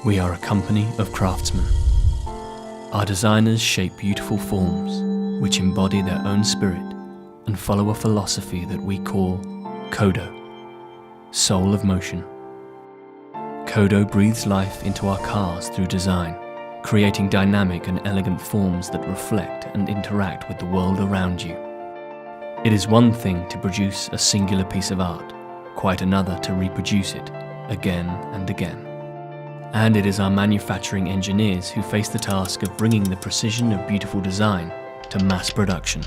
We are a company of craftsmen. Our designers shape beautiful forms which embody their own spirit and follow a philosophy that we call Kodo, soul of motion. Kodo breathes life into our cars through design, creating dynamic and elegant forms that reflect and interact with the world around you. It is one thing to produce a singular piece of art, quite another to reproduce it again and again. And it is our manufacturing engineers who face the task of bringing the precision of beautiful design to mass production.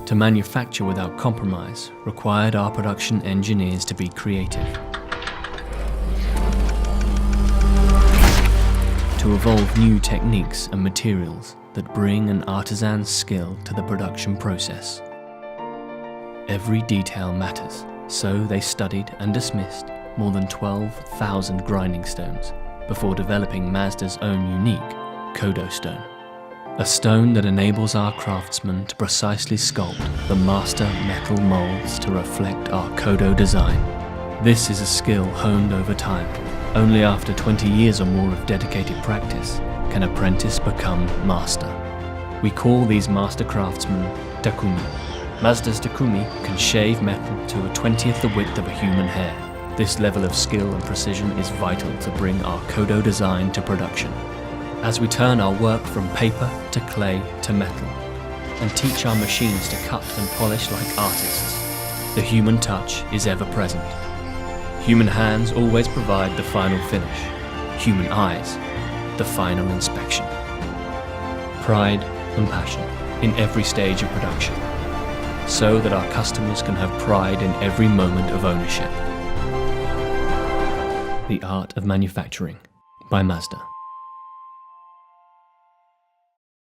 To manufacture without compromise required our production engineers to be creative, to evolve new techniques and materials that bring an artisan's skill to the production process. Every detail matters, so they studied and dismissed more than 12,000 grinding stones before developing Mazda's own unique Kodo stone. A stone that enables our craftsmen to precisely sculpt the master metal molds to reflect our Kodo design. This is a skill honed over time. Only after 20 years or more of dedicated practice can apprentice become master. We call these master craftsmen Takumi. Mazda's Takumi can shave metal to a 20th the width of a human hair. This level of skill and precision is vital to bring our Kodo design to production. As we turn our work from paper to clay to metal, and teach our machines to cut and polish like artists, the human touch is ever present. Human hands always provide the final finish, human eyes, the final inspection. Pride and passion in every stage of production, so that our customers can have pride in every moment of ownership. The Art of Manufacturing by Mazda.